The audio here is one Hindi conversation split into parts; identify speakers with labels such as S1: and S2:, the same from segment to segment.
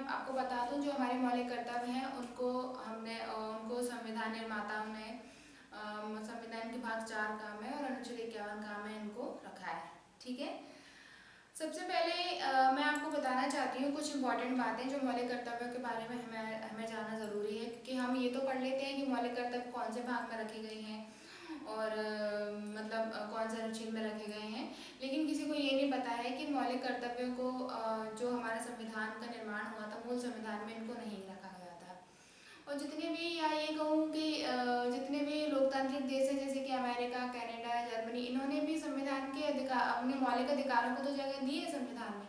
S1: आपको बता दूं, जो हमारे मौलिक कर्तव्य हैं उनको संविधान निर्माताओं ने संविधान के भाग 4 का में और अनुच्छेद 51 का में इनको रखा है। ठीक है, सबसे पहले मैं आपको बताना चाहती हूँ कुछ इंपॉर्टेंट बातें जो मौलिक कर्तव्यों के बारे में हमें जानना ज़रूरी है, क्योंकि हम ये तो पढ़ लेते हैं कि मौलिक कर्तव्य कौन से भाग में रखे गए हैं और कौन से अनुच्छेद में रखे गए हैं, लेकिन किसी को ये नहीं पता है कि मौलिक कर्तव्यों को जो हमारे संविधान का निर्माण हुआ था, मूल संविधान में इनको नहीं रखा गया था। और जितने भी, या ये कहूँ कि जितने भी लोकतांत्रिक देश हैं जैसे कि अमेरिका, कनाडा, जर्मनी, इन्होंने भी संविधान के अधिकार, अपने मौलिक अधिकारों को तो जगह दी है संविधान में,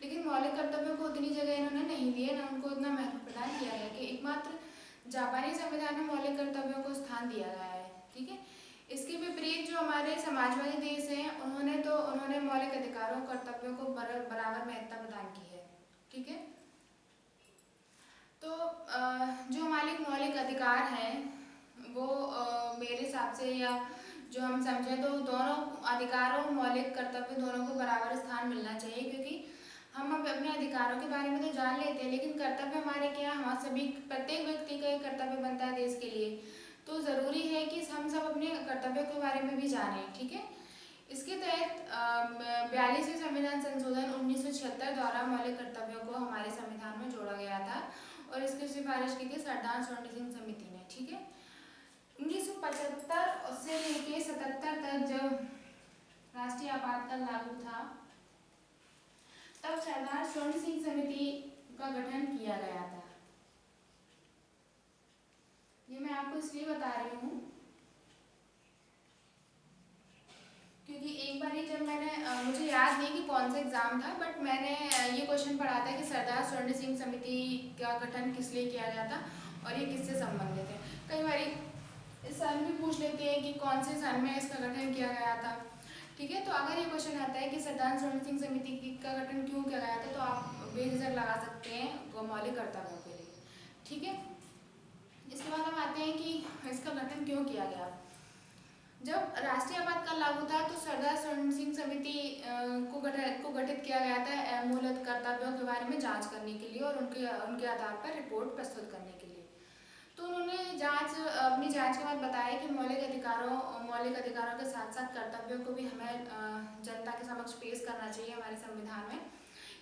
S1: लेकिन मौलिक कर्तव्यों को उतनी जगह इन्होंने नहीं दी है, ना उनको इतना महत्व प्रदान किया गया कि एकमात्र जापानी संविधान में मौलिक कर्तव्यों को स्थान दिया गया है। ठीक है, इसके विपरीत जो हमारे समाजवादी देश हैं उन्होंने मौलिक अधिकारों कर्तव्यों को बराबर महत्ता प्रदान की है। ठीक है, तो जो हमारे मौलिक अधिकार हैं वो मेरे हिसाब से, या जो हम समझें, तो दोनों अधिकारों मौलिक कर्तव्य दोनों को बराबर स्थान मिलना चाहिए, क्योंकि हम अब अपने अधिकारों के बारे में तो जान लेते हैं, लेकिन कर्तव्य हमारे क्या, हम सभी प्रत्येक व्यक्ति का एक कर्तव्य बनता है देश के लिए, तो ज़रूरी है कि हम सब अपने कर्तव्य के बारे में भी जानें। ठीक है, इसके तहत 42वें संविधान संशोधन 1976 द्वारा मौलिक कर्तव्यों को हमारे संविधान में जोड़ा गया था और इसकी सिफारिश की थी सरदार स्वर्ण सिंह समिति ने। ठीक है, 1975 से लेके 77 तक जब राष्ट्रीय आपातकाल लागू था, तब सरदार स्वर्ण सिंह समिति का गठन किया गया था। ये मैं आपको इसलिए बता रही हूँ क्योंकि एक बार जब मैंने मुझे याद नहीं कि कौन सा एग्जाम था, बट मैंने ये क्वेश्चन पढ़ा था कि सरदार स्वर्ण सिंह समिति का गठन किस लिए किया गया था और ये किससे संबंधित है। कई बार इस सन भी पूछ लेते हैं कि कौन से सन में इसका गठन किया गया था। ठीक है, तो अगर ये क्वेश्चन आता है कि सरदार स्वर्ण सिंह समिति का गठन क्यों किया गया था, तो आप बेझिझक लगा सकते हैं मौलिक कर्तव्यों के लिए। ठीक है, इसके बाद हम आते हैं कि इसका गठन क्यों किया गया। जब राष्ट्रीय आपातकाल लागू था तो सरदार स्वर्ण सिंह समिति को गठित किया गया था मूल कर्तव्यों के बारे में जांच करने के लिए और उनके आधार पर रिपोर्ट प्रस्तुत करने के लिए। तो उन्होंने अपनी जांच के बाद बताया कि मौलिक अधिकारों के साथ साथ कर्तव्यों को भी हमें जनता के समक्ष पेश करना चाहिए हमारे संविधान में,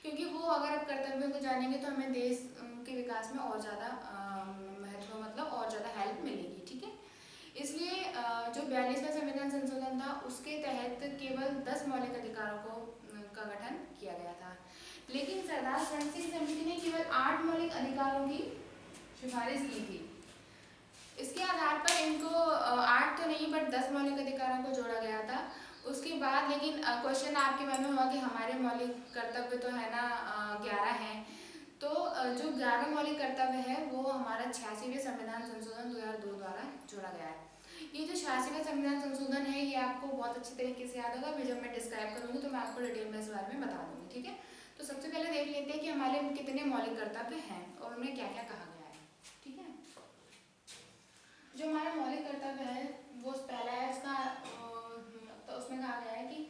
S1: क्योंकि वो अगर आप कर्तव्यों को जानेंगे तो हमें देश के विकास में और ज़्यादा महत्व, मतलब और ज़्यादा हेल्प मिलेगी। ठीक है, इसलिए जो 42वां संविधान संशोधन था उसके तहत केवल 10 मौलिक अधिकारों का गठन किया गया था, लेकिन सरदार स्वर्ण सिंह समिति ने केवल 8 मौलिक अधिकारों की सिफारिश की थी। इसके आधार पर इनको 8 तो नहीं बट 10 मौलिक अधिकारों को जोड़ा गया था। उसके बाद लेकिन क्वेश्चन आपके मन में हुआ कि हमारे मौलिक कर्तव्य तो है ना 11 हैं, तो जो 11 मौलिक कर्तव्य है वो हमारा 86वें संविधान संशोधन 2002 द्वारा जोड़ा गया है। ये जो 86वां संविधान संशोधन है ये आपको बहुत अच्छी तरीके से याद होगा, जब मैं डिस्क्राइब करूँगी तो मैं आपको डिटेल में इस बारे में बता दूँगी। ठीक है, तो सबसे पहले देख लेते हैं कि हमारे कितने मौलिक कर्तव्य हैं और उनमें क्या क्या कहा गया है। ठीक है, जो हमारा मौलिक कर्तव्य है वो पहला है उसका, तो उसमें कहा गया है कि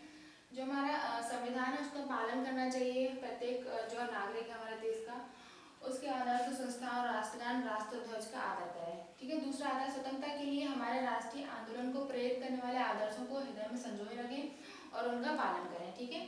S1: जो हमारा संविधान है उसका पालन करना चाहिए प्रत्येक जो नागरिक है हमारे देश का, उसके आदर्श संस्था और राष्ट्रगान राष्ट्र ध्वज का आदर करें। ठीक है, दूसरा आता है स्वतंत्रता के लिए हमारे राष्ट्रीय आंदोलन को प्रेरित करने वाले आदर्शों को हृदय में संजोए रखें और उनका पालन करें। ठीक है,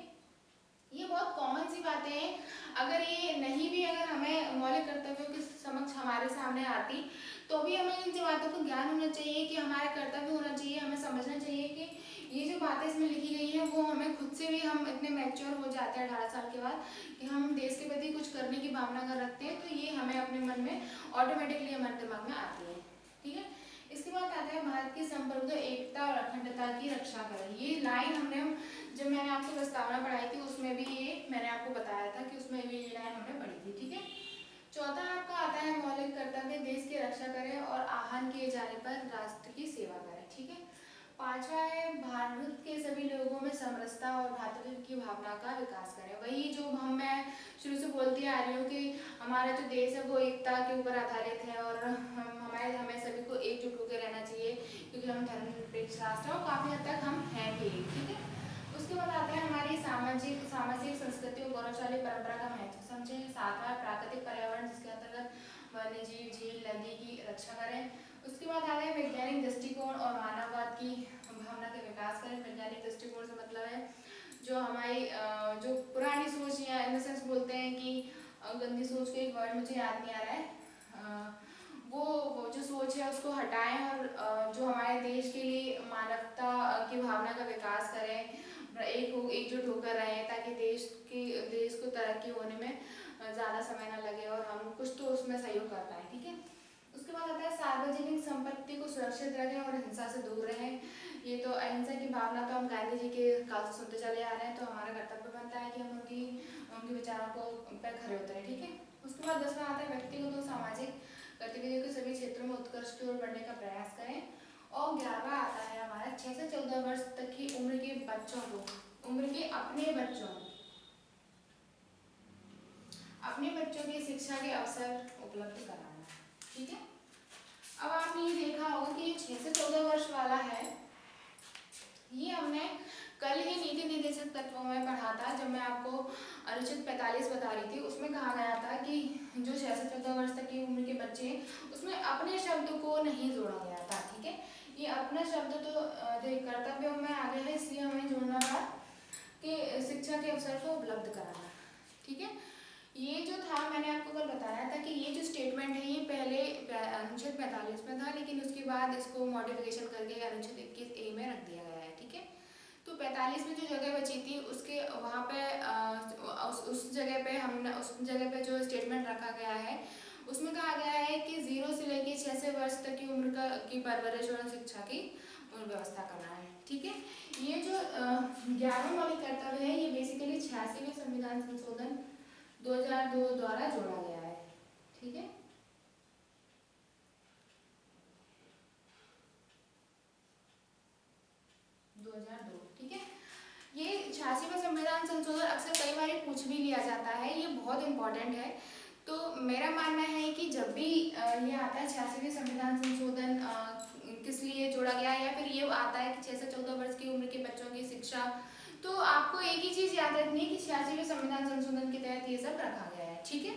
S1: ये बहुत कॉमन सी बातें हैं, अगर ये नहीं भी अगर हमें मौलिक कर्तव्यों के समक्ष हमारे सामने आती तो भी हमें इन बातों को ज्ञान होना चाहिए कि हमारा कर्तव्य होना चाहिए, हमें समझना चाहिए कि ये जो बातें इसमें लिखी गई हैं वो हमें खुद से भी, हम इतने मैच्योर हो जाते हैं 18 साल के बाद कि हम देश के प्रति कुछ करने की भावना कर रखते हैं, तो ये हमें अपने मन में ऑटोमेटिकली हमारे दिमाग में आती है। ठीक है, इसके बाद आता है भारत की संप्रभुता, एकता और अखंडता की रक्षा करें। ये लाइन हमने जब मैंने आपको प्रस्तावना पढ़ाई थी उसमें भी ये मैंने आपको बताया था कि उसमें भी ये लाइन हमने पढ़ी थी। ठीक है, चौथा आपका आता है मौलिक कर्तव्य, देश की रक्षा करें और आह्वान किए जाने पर राष्ट्र की सेवा करें। ठीक है, पांचवा है भारत के सभी लोगों में समरसता और भ्रातृत्व की भावना का विकास करें। वही जो मैं शुरू से बोलती आ रही हूँ कि हमारा जो देश है वो एकता के ऊपर आधारित है और हमें सभी को एकजुट होकर रहना चाहिए, क्योंकि हम धर्मनिरपेक्ष राष्ट्र और काफ़ी हद तक हम हैं भी। ठीक है, उसके बाद आता है हमारी सामाजिक सामाजिक संस्कृति और गौरवशाली परंपरा का महत्व समझें। सातवां प्राकृतिक पर्यावरण जिसके अंतर्गत वन्य जीव, झील, नदी की रक्षा करें। उसके बाद आता है वैज्ञानिक दृष्टिकोण और मानववाद की भावना के विकास करें। वैज्ञानिक दृष्टिकोण से मतलब है जो हमारी जो पुरानी सोच या इन द सेंस बोलते हैं कि गंदी सोच, का एक वर्ड मुझे याद नहीं आ रहा है, वो जो सोच है उसको हटाएं और जो हमारे देश के लिए मानवता की भावना का विकास करें, एकजुट होकर रहें ताकि देश को तरक्की होने में ज़्यादा समय ना लगे और हम कुछ तो उसमें सहयोग कर पाएँ। ठीक है। उसके बाद आता है सार्वजनिक संपत्ति को सुरक्षित रखें और हिंसा से दूर रहें। ये तो अहिंसा की भावना तो हम गांधी जी के काल से सुनते चले आ रहे हैं, तो हमारा कर्तव्य बनता है कि हम उनके विचारों को पे खरे उतरें। ठीक है। उसके बाद 10वां आता है व्यक्तिगत और सामाजिक गतिविधियों के सभी क्षेत्रों में उत्कृष्ट की ओर बढ़ने का प्रयास करें। और 11वां आता है हमारा 6 से 14 वर्ष तक की उम्र के बच्चों को, उम्र के अपने बच्चों की शिक्षा के अवसर उपलब्ध कराना। ठीक है। अब आपने ये देखा होगा कि ये 6 से 14 वर्ष वाला है, ये हमने कल ही नीति निर्देशक तत्वों में पढ़ा था जब मैं आपको अनुच्छेद 45 बता रही थी। उसमें कहा गया था कि जो 6 से 14 वर्ष तक की उम्र के बच्चे हैं उसमें अपने शब्द को नहीं जोड़ा गया था। ठीक है। ये अपना शब्द तो कर्तव्यों में आ गया है, इसलिए हमें जोड़ना था कि शिक्षा के अवसर को उपलब्ध कराना। ठीक है। ये जो था मैंने आपको कल बताया था कि ये जो स्टेटमेंट है ये पहले अनुच्छेद 45 में था, लेकिन उसके बाद इसको मॉडिफिकेशन करके अनुच्छेद 21A में रख दिया गया है। ठीक है। तो 45 में जो जगह बची थी उसके वहाँ पे उस जगह पे जो स्टेटमेंट रखा गया है उसमें कहा गया है कि 0 से लेकर 6 से वर्ष तक की उम्र की परवरिश और शिक्षा की व्यवस्था करना है। ठीक है। ये जो 11वां मौलिक कर्तव्य है ये बेसिकली 86वें संविधान संशोधन 2002 द्वारा जोड़ा गया है। ठीक है। ठीक है। ये 86वां संविधान संशोधन अक्सर कई बार पूछ भी लिया जाता है, ये बहुत इंपॉर्टेंट है। तो मेरा मानना है कि जब भी ये आता है 86वें संविधान संशोधन किस लिए जोड़ा गया है या फिर ये आता है कि 6 से 14 वर्ष की उम्र के बच्चों की शिक्षा, तो आपको एक ही चीज़ याद रखनी है कि 86वें संविधान संशोधन के तहत ये सब रखा गया है। ठीक है।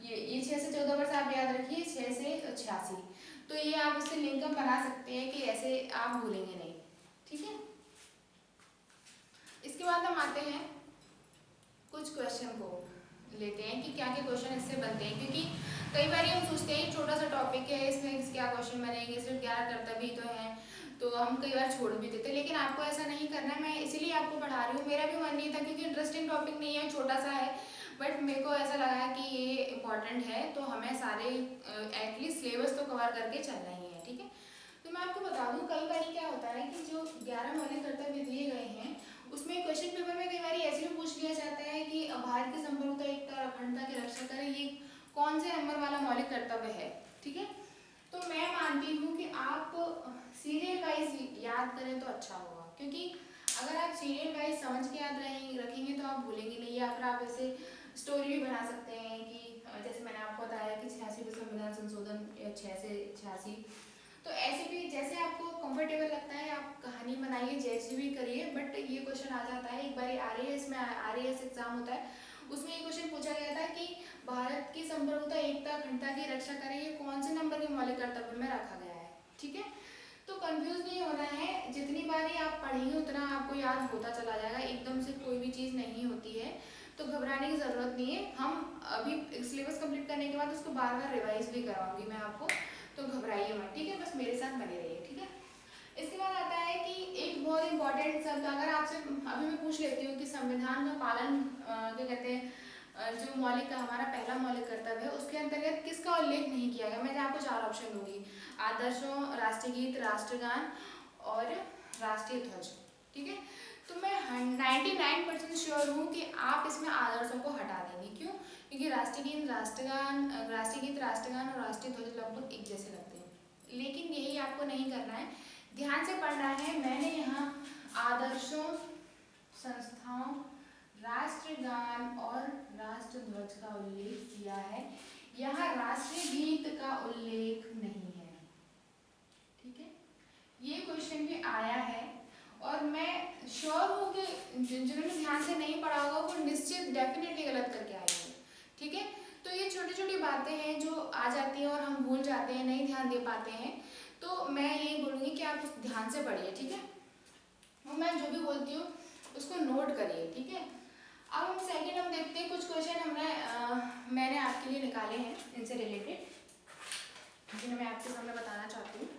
S1: ये 6 से 14 वर्ष आप याद रखिए, 6 से 86, तो ये आप इससे लिंकअप बना सकते हैं कि ऐसे आप भूलेंगे नहीं। ठीक है। इसके बाद हम आते हैं कुछ क्वेश्चन को लेते हैं कि क्या क्या क्वेश्चन इससे बनते हैं, क्योंकि कई बार हम सोचते हैं छोटा सा टॉपिक है इसमें क्या क्वेश्चन बनेंगे, सिर्फ 11 कर्तव्य तो हैं, तो हम कई बार छोड़ भी देते, लेकिन आपको ऐसा नहीं करना है। मैं इसीलिए आपको पढ़ा रही हूँ, मेरा भी मन नहीं था क्योंकि इंटरेस्टिंग टॉपिक नहीं है, छोटा सा है, बट मेरे को ऐसा लगा कि ये इम्पॉर्टेंट है तो हमें सारे एटलीस्ट सिलेबस तो कवर करके चलना ही है। ठीक है। तो मैं आपको बता दूं कई बार क्या होता है कि जो 11 मौलिक कर्तव्य दिए गए हैं उसमें क्वेश्चन पेपर में कई बार ऐसे भी पूछ लिया जाता है कि भारत की संप्रभुता, एकता और अखंडता की रक्षा करें, ये कौन से नंबर वाला मौलिक कर्तव्य है। ठीक है। तो मैं मानती हूँ कि आप सीरियल वाइज याद करें तो अच्छा होगा, क्योंकि अगर आप सीरियल वाइज समझ के याद रखेंगे तो आप भूलेंगे नहीं, या फिर आप ऐसे स्टोरी भी बना सकते हैं कि जैसे मैंने आपको बताया कि 86वें संविधान संशोधन 6 से 86, तो ऐसे भी जैसे आपको कंफर्टेबल लगता है आप कहानी बनाइए, जैसे भी करिए, बट ये क्वेश्चन आ जाता है। एक बार आरएएस एग्जाम होता है, उसमें ये क्वेश्चन पूछा गया था कि भारत की संप्रभुता, एकता, अखंडता की रक्षा करें, ये कौन से नंबर के मौलिक कर्तव्य में रखा गया है। ठीक है। तो कंफ्यूज नहीं होना है, जितनी बार ही आप पढ़ेंगे उतना आपको याद होता चला जाएगा, एकदम से कोई भी चीज़ नहीं होती है, तो घबराने की ज़रूरत नहीं है। हम अभी सिलेबस कंप्लीट करने के बाद उसको बार बार रिवाइज भी करवाऊंगी मैं आपको, तो घबराइए मत। ठीक है। बस मेरे साथ बने रहिए। ठीक है। इसके बाद आता है कि एक बहुत इंपॉर्टेंट शब्द, अगर आपसे अभी मैं पूछ लेती हूँ कि संविधान का पालन क्या कहते हैं, जो मौलिक का हमारा पहला मौलिक कर्तव्य है उसके अंतर्गत किसका उल्लेख नहीं किया गया, मैं आपको 4 ऑप्शन दूंगी, आदर्शों, राष्ट्रीय गीत, राष्ट्रगान और राष्ट्रीय ध्वज। ठीक है। तो मैं 99% श्योर हूँ कि आप इसमें आदर्शों को हटा देंगे। क्यों? क्योंकि राष्ट्रीय गीत, राष्ट्रगान और राष्ट्रीय ध्वज लगभग एक जैसे लगते हैं, लेकिन यही आपको नहीं करना है, ध्यान से पढ़ना है। मैंने यहाँ आदर्शों, संस्थाओं, राष्ट्रगान और राष्ट्रध्वज का उल्लेख किया है, यहाँ राष्ट्रीय गीत का उल्लेख नहीं है। ठीक है। ये क्वेश्चन भी आया है और मैं श्योर हूँ कि जिन्होंने ध्यान से नहीं पढ़ा होगा वो निश्चित डेफिनेटली गलत करके आएंगे। ठीक है, तो ये छोटी छोटी बातें हैं जो आ जाती हैं और हम भूल जाते हैं, नहीं ध्यान दे पाते हैं। तो मैं ये बोलूँगी कि आप उस ध्यान से पढ़िए। ठीक है, और मैं जो भी बोलती हूँ उसको नोट करिए। ठीक है, अब हम सेकंड हम देखते हैं कुछ क्वेश्चन मैंने आपके लिए निकाले हैं इनसे रिलेटेड, जिन्हें मैं आपके सामने बताना चाहती हूँ।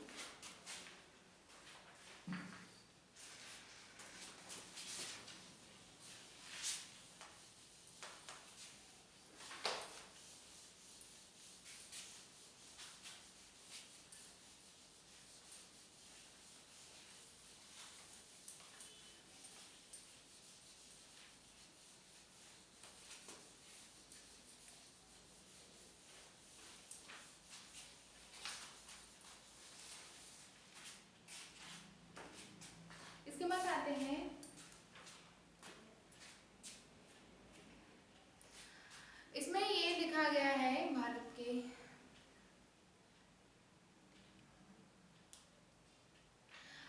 S1: इसके बाद आते हैं इसमें ये लिखा गया है भारत के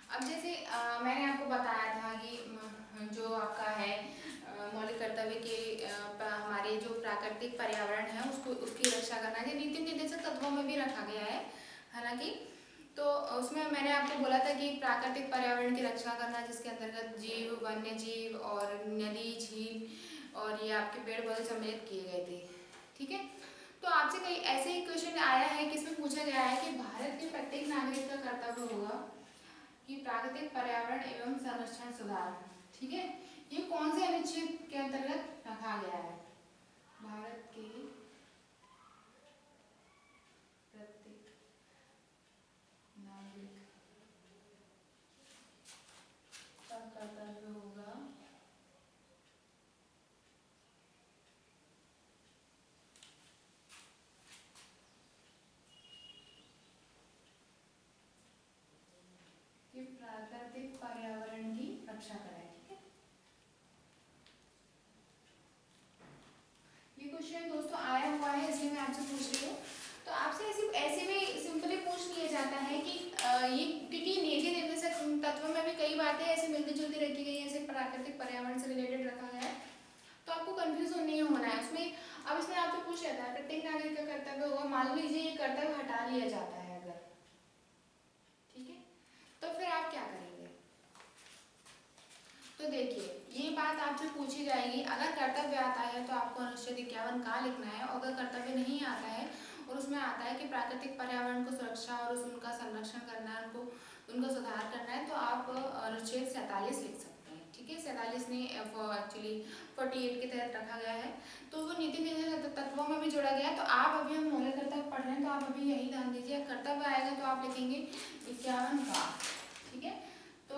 S1: अब जैसे मैंने आपको बताया था कि जो आपका है मौलिक कर्तव्य के हमारे जो प्राकृतिक पर्यावरण है उसको उसकी रक्षा करना है, नीति निर्देशक तत्वों में भी रखा गया है हालांकि। तो उसमें मैंने आपको बोला था कि प्राकृतिक पर्यावरण की रक्षा करना, जिसके अंतर्गत जीव, वन्य जीव और नदी, झील और ये आपके पेड़ पौधे सम्मिलित किए गए थे। ठीक है, तो आपसे कई ऐसे ही क्वेश्चन आया है कि इसमें पूछा गया है कि भारत के प्रत्येक नागरिक का कर्तव्य होगा कि प्राकृतिक पर्यावरण एवं संरक्षण सुधार। ठीक है, ये कौन से अनुच्छेद के अंतर्गत रखा गया है? भारत के प्रत्येक नागरिक का कर्तव्य होगा कि प्राकृतिक पर्यावरण की रक्षा करें। ठीक है, ये क्वेश्चन दोस्तों आया हुआ है इसलिए मैं आपसे पूछ रही हूँ। तो आपसे ऐसे भी सिंपली पूछ लिया जाता है कि ये क्योंकि नीति निर्देशक तत्व में भी कई बातें ऐसे मिलती जुलती रखी गई हैं, ऐसे प्राकृतिक पर्यावरण से रिलेटेड रखा गया है, तो आपको कंफ्यूजन नहीं होना है उसमें। अब इसमें आपसे पूछ जाता है प्रत्येक नागरिक का कर्तव्य होगा, मान लीजिए ये कर्तव्य हटा लिया जाता है अगर, ठीक है, तो फिर आप क्या करेंगे? तो देखिए ये बात आपसे पूछी जाएगी, अगर कर्तव्य आता है तो आपको अनुच्छेद 51 का लिखना है, और अगर कर्तव्य नहीं आता है और उसमें आता है कि प्राकृतिक पर्यावरण को सुरक्षा और उनका संरक्षण करना है, उनका सुधार करना है, तो आप अनुच्छेद 47 लिख सकते हैं। ठीक है, 47 ने एक्चुअली 48 के तहत रखा गया है, तो वो नीति निर्देशक तत्वों में भी जोड़ा गया है। तो आप अभी हम मौलिक कर्तव्य पढ़ रहे हैं तो आप अभी यही ध्यान दीजिए, कर्तव्य आएगा तो आप लिखेंगे 51 का। ठीक है, तो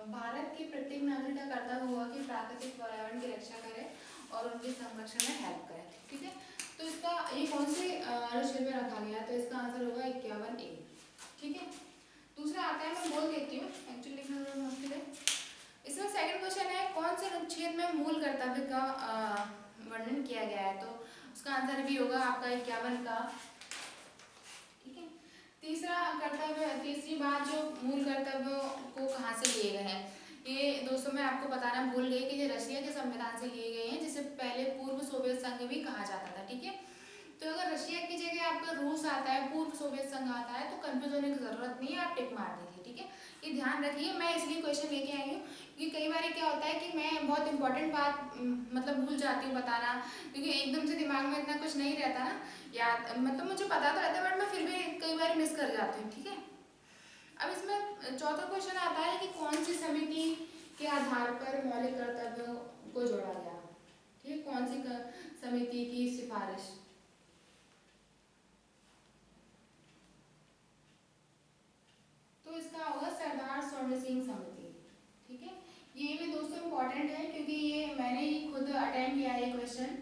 S1: भारत के प्रत्येक नागरिक का कर्तव्य होगा कि प्राकृतिक पर्यावरण की रक्षा करे और उनके संरक्षण में हेल्प करे। ठीक है, तो इसका ये कौन से अनुच्छेद में रखा गया है? तो इसका आंसर होगा 51A। ठीक है, दूसरा आता है, मैं बोल देती हूँ एक्चुअली लिखना थोड़ा मुश्किल है। इसमें सेकंड क्वेश्चन है कौन से अनुच्छेद में मूल कर्तव्य का वर्णन किया गया है? तो उसका आंसर भी होगा आपका 51 का। ठीक है, तीसरा कर्तव्य, तीसरी बात जो मूल कर्तव्यों को कहाँ से लिए गए हैं, ये दोस्तों मैं आपको बताना भूल गई कि ये रशिया के संविधान से लिए गए हैं, जिसे पहले पूर्व सोवियत संघ भी कहा जाता था। ठीक है, तो अगर रशिया की जगह आपका रूस आता है, पूर्व सोवियत संघ आता है, तो कंफ्यूज होने की जरूरत नहीं है, आप टिक मार दीजिए। ठीक है, ये ध्यान रखिए, मैं इसलिए क्वेश्चन लेके आई हूँ क्योंकि कई बार क्या होता है कि मैं बहुत इंपॉर्टेंट बात मतलब भूल जाती हूँ बताना, क्योंकि एकदम से दिमाग में इतना कुछ नहीं रहता ना याद, मतलब मुझे पता तो रहता है बट मैं फिर भी कई बार मिस कर जाती हूँ। ठीक है, अब इसमें चौथा क्वेश्चन आता है कि कौन सी समिति के आधार पर मौलिक कर्तव्यों को जोड़ा गया? ठीक है, कौन सी समिति की सिफारिश? तो इसका होगा सरदार स्वर्ण सिंह समिति। ठीक है, ये भी दोस्तों इम्पोर्टेंट है क्योंकि ये मैंने ही खुद अटेंड किया है, क्वेश्चन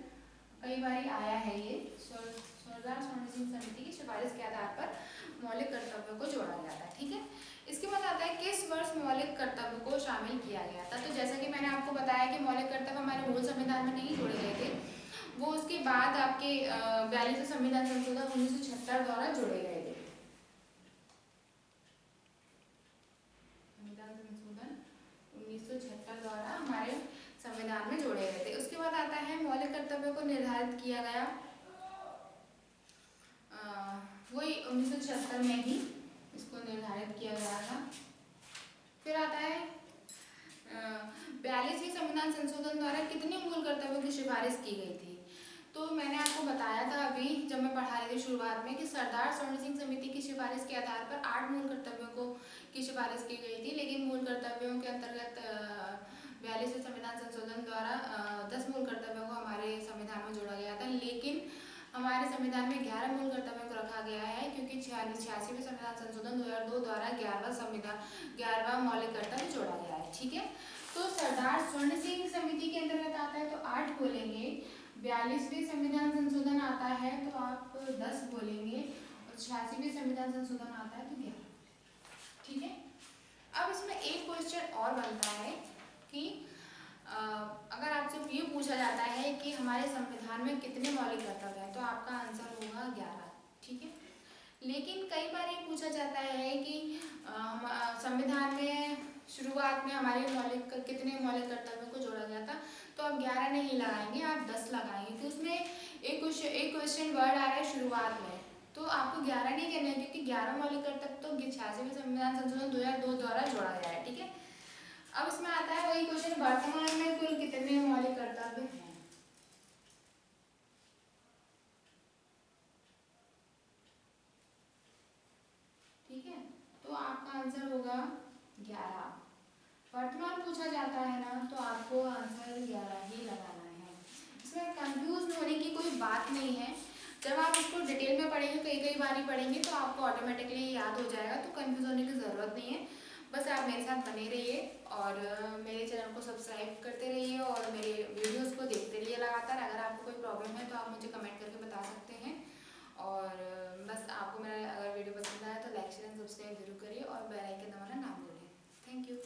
S1: कई बार आया है। ये सरदार स्वर्ण सिंह समिति की सिफारिश के आधार पर मौलिक कर्तव्यों को जोड़ा गया था। ठीक है, इसके बाद आता है किस वर्ष मौलिक कर्तव्य को शामिल किया गया था? तो जैसा कि मैंने आपको बताया कि मौलिक कर्तव्य हमारे मूल संविधान में नहीं जोड़े गए थे, वो उसके बाद आपके 42वें संविधान संशोधन 1976 द्वारा जोड़े गए थे। संविधान संशोधन 1976 द्वारा हमारे कर्तव्यों को निर्धारित किया गया वही 1976 में ही इसको निर्धारित किया गया था। फिर आता है 42वें संविधान संशोधन द्वारा कितने मूल कर्तव्यों की सिफारिश की गई थी। तो मैंने आपको बताया था अभी जब मैं पढ़ा रही थी शुरुआत में कि सरदार स्वर्ण सिंह समिति की सिफारिश के आधार पर 8 मूल कर्तव्यों को की सिफारिश की गई थी, लेकिन मूल कर्तव्यों के अंतर्गत 42वें संविधान संशोधन द्वारा 10 मूल कर्तव्यों को हमारे संविधान में जोड़ा गया था, लेकिन हमारे संविधान में 11 मूल कर्तव्यों को रखा गया है क्योंकि 86वें संविधान संशोधन 2002 द्वारा 11वां मौलिक कर्तव्य जोड़ा गया है। ठीक है, तो सरदार स्वर्ण सिंह समिति के अंतर्गत आता है तो 8 बोलेंगे, 42वें संविधान संशोधन आता है तो आप 10 बोलेंगे और 86वें संविधान संशोधन आता है तो 11। ठीक है, अब इसमें एक क्वेश्चन और बनता है कि अगर आपसे ये पूछा जाता है कि हमारे संविधान में कितने मौलिक कर्तव्य हैं तो आपका आंसर होगा 11। ठीक है, लेकिन कई बार ये पूछा जाता है कि संविधान में शुरुआत में हमारे कितने मौलिक कर्तव्यों को जोड़ा गया था, तो आप 11 नहीं लगाएंगे, आप 10 लगाएंगे। तो उसमें एक क्वेश्चन वर्ड आ रहा है शुरुआत में, तो आपको 11 नहीं कहना है क्योंकि 11 मौलिक कर्तव्य तो 86वें संविधान संशोधन 2002 द्वारा जोड़ा गया है। ठीक है, अब इसमें आता है वही क्वेश्चन, वर्तमान में कुल कितने मौलिक कर्तव्य हैं। ठीक है, तो आपका आंसर होगा 11। वर्तमान पूछा जाता है ना तो आपको आंसर 11 ही लगाना है। इसमें कंफ्यूज होने की कोई बात नहीं है, जब आप इसको डिटेल में पढ़ेंगे कई बार ही पढ़ेंगे तो आपको ऑटोमेटिकली याद हो जाएगा, तो कंफ्यूज होने की ज़रूरत नहीं है। बस आप मेरे साथ बने रहिए और मेरे चैनल को सब्सक्राइब करते रहिए और मेरे वीडियोस को देखते रहिए लगातार। अगर आपको कोई प्रॉब्लम है तो आप मुझे कमेंट करके बता सकते हैं, और बस आपको मेरा अगर वीडियो पसंद आया तो लाइक शेयर एंड सब्सक्राइब जरूर करिए और बेल आइकन दबाना ना भूलें। Thank you.